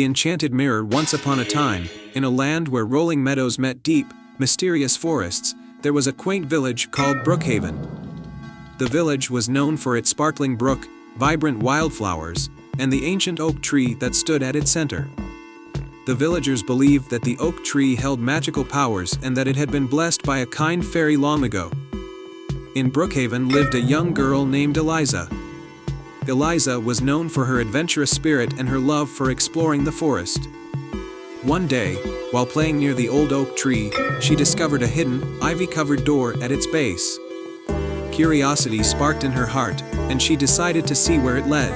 The enchanted mirror. Once upon a time, in a land where rolling meadows met deep, mysterious forests, there was a quaint village called Brookhaven. The village was known for its sparkling brook, vibrant wildflowers, and the ancient oak tree that stood at its center. The villagers believed that the oak tree held magical powers and that it had been blessed by a kind fairy long ago. In Brookhaven lived a young girl named Eliza. Eliza was known for her adventurous spirit and her love for exploring the forest. One day, while playing near the old oak tree, she discovered a hidden, ivy-covered door at its base. Curiosity sparked in her heart, and she decided to see where it led.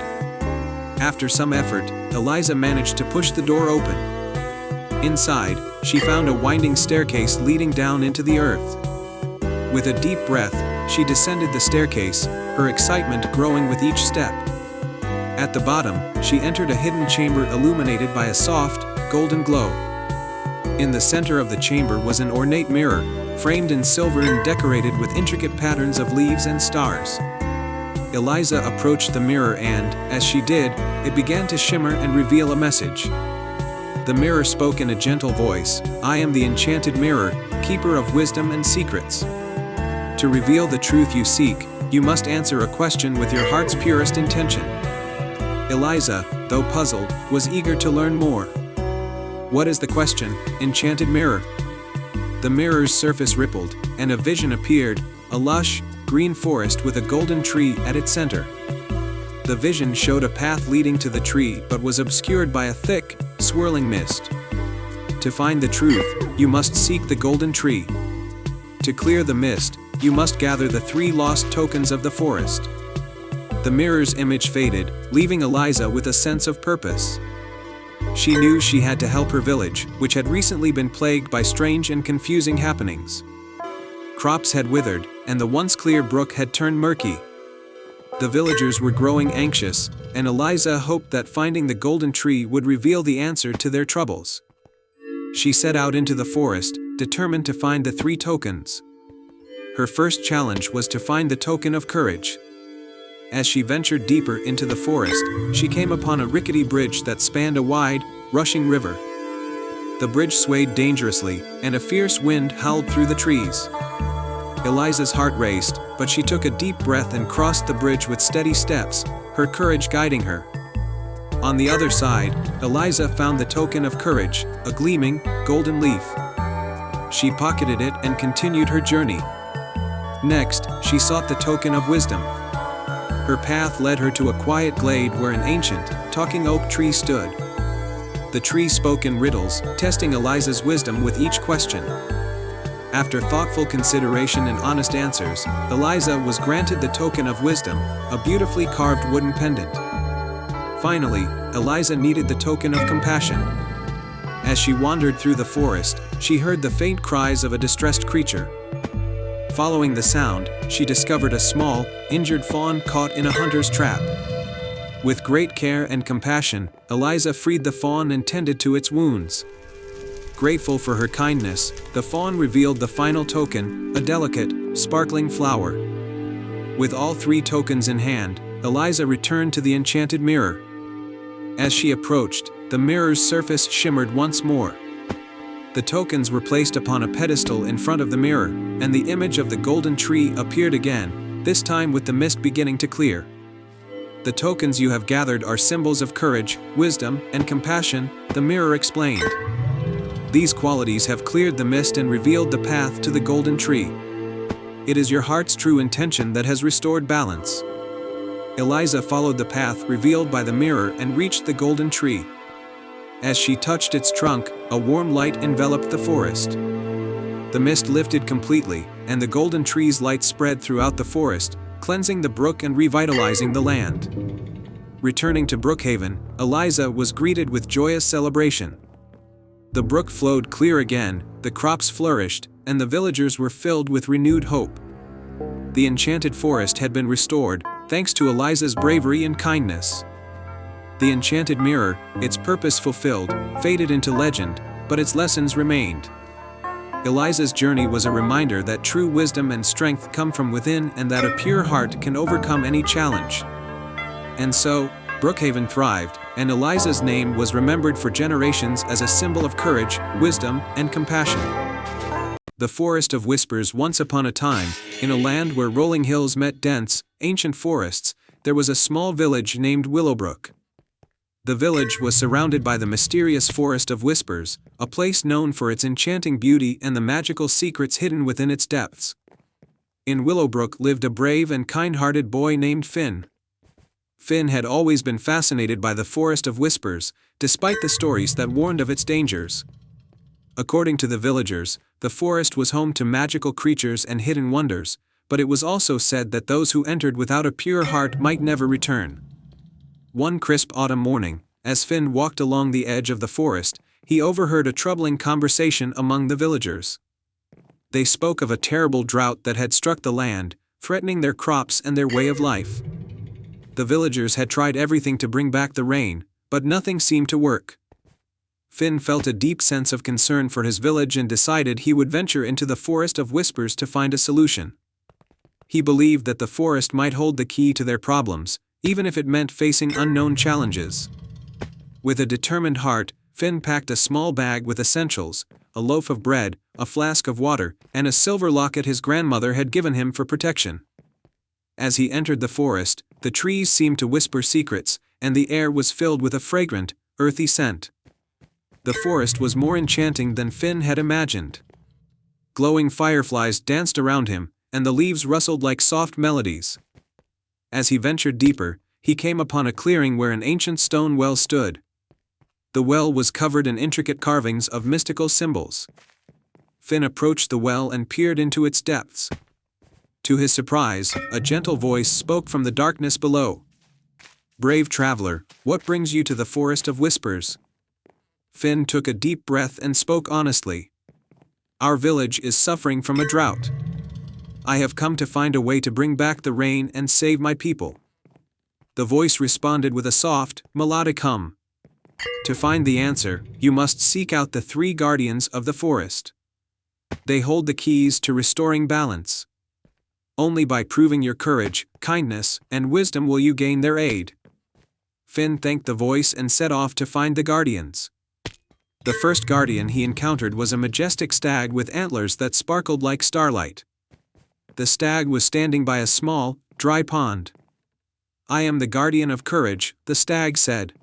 After some effort, Eliza managed to push the door open. Inside, she found a winding staircase leading down into the earth. With a deep breath, she descended the staircase, her excitement growing with each step. At the bottom, she entered a hidden chamber illuminated by a soft, golden glow. In the center of the chamber was an ornate mirror, framed in silver and decorated with intricate patterns of leaves and stars. Eliza approached the mirror and, as she did, it began to shimmer and reveal a message. The mirror spoke in a gentle voice, "I am the enchanted mirror, keeper of wisdom and secrets. To reveal the truth you seek, you must answer a question with your heart's purest intention." Eliza, though puzzled, was eager to learn more. "What is the question, enchanted mirror?" The mirror's surface rippled, and a vision appeared, a lush, green forest with a golden tree at its center. The vision showed a path leading to the tree but was obscured by a thick, swirling mist. To find the truth, you must seek the golden tree. To clear the mist, you must gather the 3 lost tokens of the forest. The mirror's image faded, leaving Eliza with a sense of purpose. She knew she had to help her village, which had recently been plagued by strange and confusing happenings. Crops had withered, and the once clear brook had turned murky. The villagers were growing anxious, and Eliza hoped that finding the golden tree would reveal the answer to their troubles. She set out into the forest, determined to find the 3 tokens. Her first challenge was to find the token of courage. As she ventured deeper into the forest, she came upon a rickety bridge that spanned a wide, rushing river. The bridge swayed dangerously, and a fierce wind howled through the trees. Eliza's heart raced, but she took a deep breath and crossed the bridge with steady steps, her courage guiding her. On the other side, Eliza found the token of courage, a gleaming, golden leaf. She pocketed it and continued her journey. Next, she sought the token of wisdom. Her path led her to a quiet glade where an ancient, talking oak tree stood. The tree spoke in riddles, testing Eliza's wisdom with each question. After thoughtful consideration and honest answers, Eliza was granted the token of wisdom, a beautifully carved wooden pendant. Finally, Eliza needed the token of compassion. As she wandered through the forest, she heard the faint cries of a distressed creature. Following the sound, she discovered a small, injured fawn caught in a hunter's trap. With great care and compassion, Eliza freed the fawn and tended to its wounds. Grateful for her kindness, the fawn revealed the final token, a delicate, sparkling flower. With all 3 tokens in hand, Eliza returned to the enchanted mirror. As she approached, the mirror's surface shimmered once more. The tokens were placed upon a pedestal in front of the mirror, and the image of the golden tree appeared again, this time with the mist beginning to clear. "The tokens you have gathered are symbols of courage, wisdom, and compassion," the mirror explained. "These qualities have cleared the mist and revealed the path to the golden tree. It is your heart's true intention that has restored balance." Eliza followed the path revealed by the mirror and reached the golden tree. As she touched its trunk, a warm light enveloped the forest. The mist lifted completely, and the golden tree's light spread throughout the forest, cleansing the brook and revitalizing the land. Returning to Brookhaven, Eliza was greeted with joyous celebration. The brook flowed clear again, the crops flourished, and the villagers were filled with renewed hope. The enchanted forest had been restored, thanks to Eliza's bravery and kindness. The enchanted mirror, its purpose fulfilled, faded into legend, but its lessons remained. Eliza's journey was a reminder that true wisdom and strength come from within and that a pure heart can overcome any challenge. And so, Brookhaven thrived, and Eliza's name was remembered for generations as a symbol of courage, wisdom, and compassion. The Forest of Whispers. Once upon a time, in a land where rolling hills met dense, ancient forests, there was a small village named Willowbrook. The village was surrounded by the mysterious Forest of Whispers, a place known for its enchanting beauty and the magical secrets hidden within its depths. In Willowbrook lived a brave and kind-hearted boy named Finn. Finn had always been fascinated by the Forest of Whispers, despite the stories that warned of its dangers. According to the villagers, the forest was home to magical creatures and hidden wonders, but it was also said that those who entered without a pure heart might never return. One crisp autumn morning, as Finn walked along the edge of the forest, he overheard a troubling conversation among the villagers. They spoke of a terrible drought that had struck the land, threatening their crops and their way of life. The villagers had tried everything to bring back the rain, but nothing seemed to work. Finn felt a deep sense of concern for his village and decided he would venture into the Forest of Whispers to find a solution. He believed that the forest might hold the key to their problems, even if it meant facing unknown challenges. With a determined heart, Finn packed a small bag with essentials, a loaf of bread, a flask of water, and a silver locket his grandmother had given him for protection. As he entered the forest, the trees seemed to whisper secrets, and the air was filled with a fragrant, earthy scent. The forest was more enchanting than Finn had imagined. Glowing fireflies danced around him, and the leaves rustled like soft melodies. As he ventured deeper, he came upon a clearing where an ancient stone well stood. The well was covered in intricate carvings of mystical symbols. Finn approached the well and peered into its depths. To his surprise, a gentle voice spoke from the darkness below. "Brave traveler, what brings you to the Forest of Whispers?" Finn took a deep breath and spoke honestly. "Our village is suffering from a drought. I have come to find a way to bring back the rain and save my people." The voice responded with a soft, melodic hum. "To find the answer, you must seek out the 3 guardians of the forest. They hold the keys to restoring balance. Only by proving your courage, kindness, and wisdom will you gain their aid." Finn thanked the voice and set off to find the guardians. The first guardian he encountered was a majestic stag with antlers that sparkled like starlight. The stag was standing by a small, dry pond. "I am the guardian of courage," the stag said.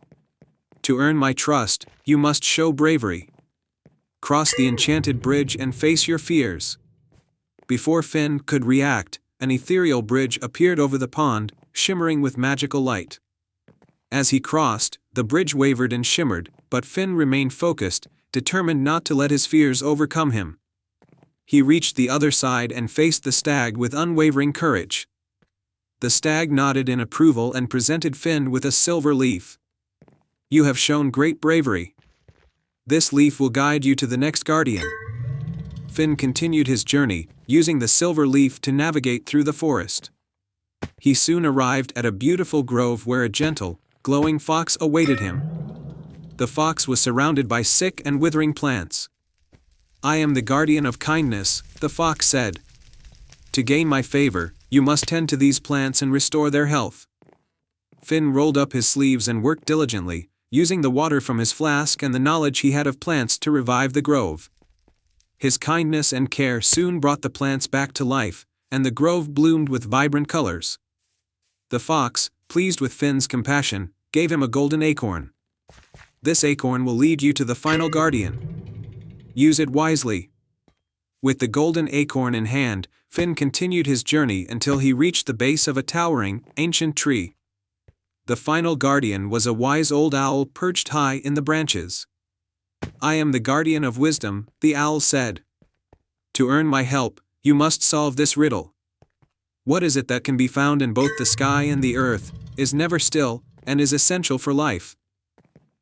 "To earn my trust, you must show bravery. Cross the enchanted bridge and face your fears." Before Finn could react, an ethereal bridge appeared over the pond, shimmering with magical light. As he crossed, the bridge wavered and shimmered, but Finn remained focused, determined not to let his fears overcome him. He reached the other side and faced the stag with unwavering courage. The stag nodded in approval and presented Finn with a silver leaf. "You have shown great bravery. This leaf will guide you to the next guardian." Finn continued his journey, using the silver leaf to navigate through the forest. He soon arrived at a beautiful grove where a gentle, glowing fox awaited him. The fox was surrounded by sick and withering plants. "I am the guardian of kindness," the fox said. "To gain my favor, you must tend to these plants and restore their health." Finn rolled up his sleeves and worked diligently, using the water from his flask and the knowledge he had of plants to revive the grove. His kindness and care soon brought the plants back to life, and the grove bloomed with vibrant colors. The fox, pleased with Finn's compassion, gave him a golden acorn. "This acorn will lead you to the final guardian. Use it wisely." With the golden acorn in hand, Finn continued his journey until he reached the base of a towering, ancient tree. The final guardian was a wise old owl perched high in the branches. "I am the guardian of wisdom," the owl said. "To earn my help, you must solve this riddle. What is it that can be found in both the sky and the earth, is never still, and is essential for life?"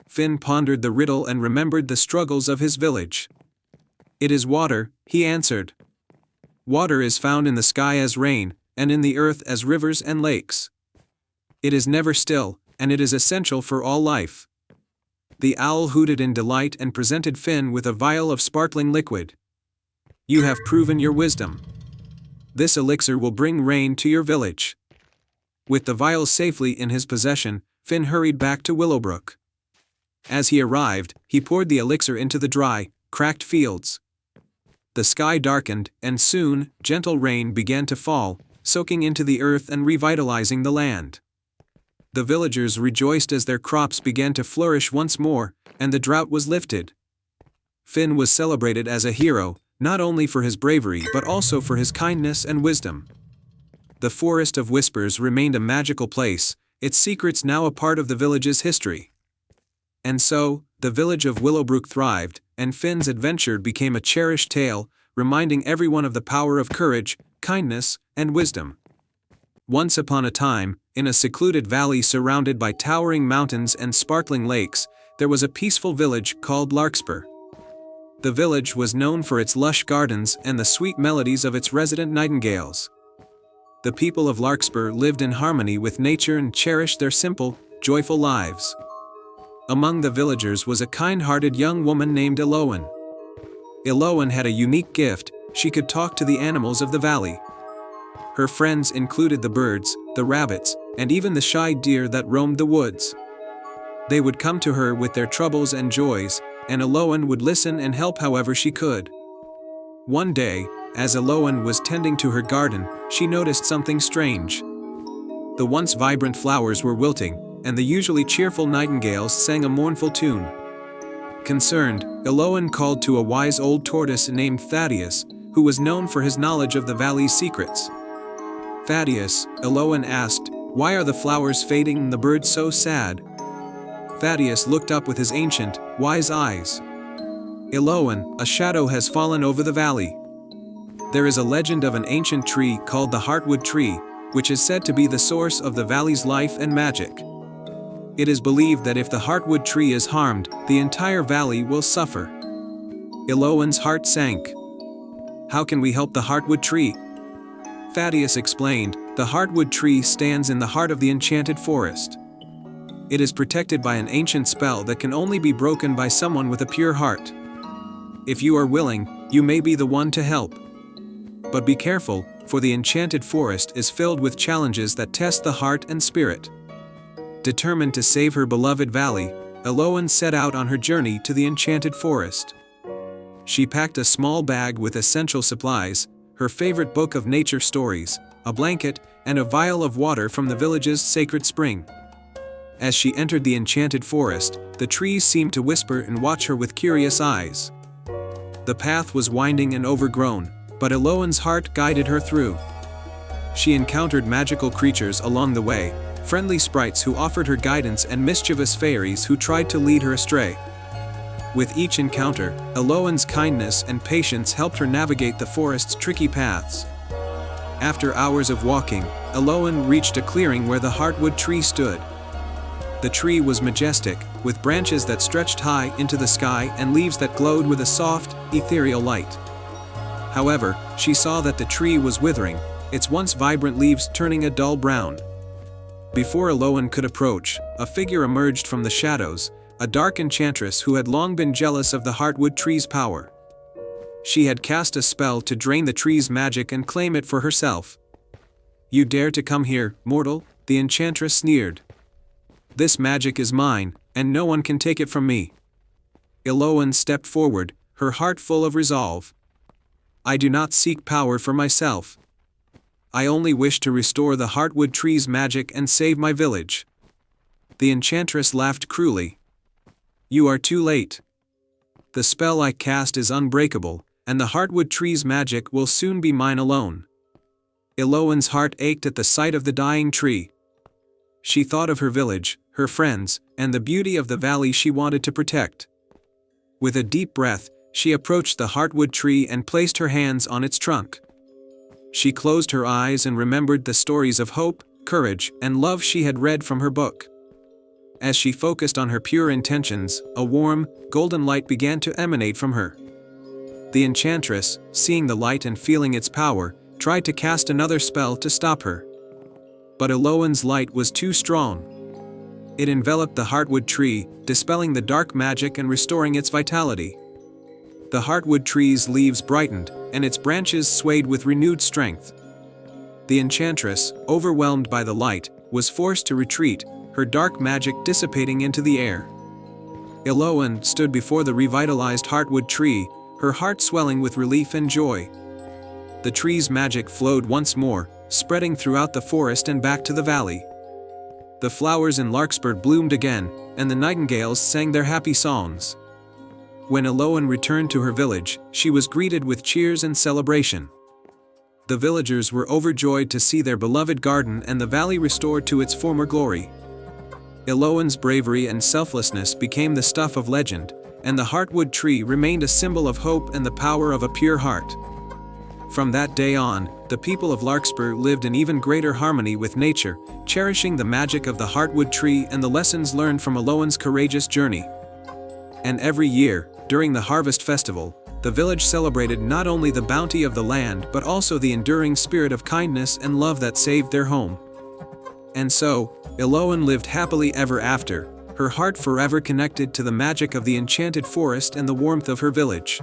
Finn pondered the riddle and remembered the struggles of his village. "It is water," he answered. "Water is found in the sky as rain, and in the earth as rivers and lakes. It is never still, and it is essential for all life." The owl hooted in delight and presented Finn with a vial of sparkling liquid. "You have proven your wisdom. This elixir will bring rain to your village." With the vial safely in his possession, Finn hurried back to Willowbrook. As he arrived, he poured the elixir into the dry, cracked fields. The sky darkened, and soon, gentle rain began to fall, soaking into the earth and revitalizing the land. The villagers rejoiced as their crops began to flourish once more, and the drought was lifted. Finn was celebrated as a hero, not only for his bravery but also for his kindness and wisdom. The Forest of Whispers remained a magical place, its secrets now a part of the village's history. And so, the village of Willowbrook thrived, and Finn's adventure became a cherished tale, reminding everyone of the power of courage, kindness, and wisdom. Once upon a time, in a secluded valley surrounded by towering mountains and sparkling lakes, there was a peaceful village called Larkspur. The village was known for its lush gardens and the sweet melodies of its resident nightingales. The people of Larkspur lived in harmony with nature and cherished their simple, joyful lives. Among the villagers was a kind-hearted young woman named Elowen. Elowen had a unique gift: she could talk to the animals of the valley. Her friends included the birds, the rabbits, and even the shy deer that roamed the woods. They would come to her with their troubles and joys, and Elowen would listen and help however she could. One day, as Elowen was tending to her garden, she noticed something strange. The once vibrant flowers were wilting, and the usually cheerful nightingales sang a mournful tune. Concerned, Elowen called to a wise old tortoise named Thaddeus, who was known for his knowledge of the valley's secrets. Thaddeus, Elowen asked, "Why are the flowers fading and the birds so sad?" Thaddeus looked up with his ancient, wise eyes. "Elowen, a shadow has fallen over the valley. There is a legend of an ancient tree called the Heartwood Tree, which is said to be the source of the valley's life and magic. It is believed that if the Heartwood Tree is harmed, the entire valley will suffer." Elowen's heart sank. "How can we help the Heartwood Tree?" Thaddeus explained, "The Heartwood Tree stands in the heart of the enchanted forest. It is protected by an ancient spell that can only be broken by someone with a pure heart. If you are willing, you may be the one to help. But be careful, for the enchanted forest is filled with challenges that test the heart and spirit." Determined to save her beloved valley, Elowen set out on her journey to the enchanted forest. She packed a small bag with essential supplies, her favorite book of nature stories, a blanket, and a vial of water from the village's sacred spring. As she entered the enchanted forest, the trees seemed to whisper and watch her with curious eyes. The path was winding and overgrown, but Elowen's heart guided her through. She encountered magical creatures along the way, friendly sprites who offered her guidance and mischievous fairies who tried to lead her astray. With each encounter, Elowen's kindness and patience helped her navigate the forest's tricky paths. After hours of walking, Elowen reached a clearing where the Heartwood Tree stood. The tree was majestic, with branches that stretched high into the sky and leaves that glowed with a soft, ethereal light. However, she saw that the tree was withering, its once vibrant leaves turning a dull brown. Before Elowen could approach, a figure emerged from the shadows, a dark enchantress who had long been jealous of the Heartwood Tree's power. She had cast a spell to drain the tree's magic and claim it for herself. "You dare to come here, mortal?" the enchantress sneered. "This magic is mine, and no one can take it from me." Elowen stepped forward, her heart full of resolve. "I do not seek power for myself. I only wish to restore the Heartwood Tree's magic and save my village." The enchantress laughed cruelly. "You are too late. The spell I cast is unbreakable, and the Heartwood Tree's magic will soon be mine alone." Elowen's heart ached at the sight of the dying tree. She thought of her village, her friends, and the beauty of the valley she wanted to protect. With a deep breath, she approached the Heartwood Tree and placed her hands on its trunk. She closed her eyes and remembered the stories of hope, courage, and love she had read from her book. As she focused on her pure intentions, a warm, golden light began to emanate from her. The enchantress, seeing the light and feeling its power, tried to cast another spell to stop her. But Elowen's light was too strong. It enveloped the Heartwood Tree, dispelling the dark magic and restoring its vitality. The Heartwood Tree's leaves brightened, and its branches swayed with renewed strength. The enchantress, overwhelmed by the light, was forced to retreat, her dark magic dissipating into the air. Iloan stood before the revitalized heartwood tree, her heart swelling with relief and joy. The tree's magic flowed once more, spreading throughout the forest and back to the valley. The flowers in Larkspur bloomed again, and the nightingales sang their happy songs. When Iloan returned to her village, she was greeted with cheers and celebration. The villagers were overjoyed to see their beloved garden and the valley restored to its former glory. Iloan's bravery and selflessness became the stuff of legend, and the heartwood tree remained a symbol of hope and the power of a pure heart. From that day on, the people of Larkspur lived in even greater harmony with nature, cherishing the magic of the heartwood tree and the lessons learned from Iloan's courageous journey. And every year, during the harvest festival, the village celebrated not only the bounty of the land but also the enduring spirit of kindness and love that saved their home. And so, Iloan lived happily ever after, her heart forever connected to the magic of the enchanted forest and the warmth of her village.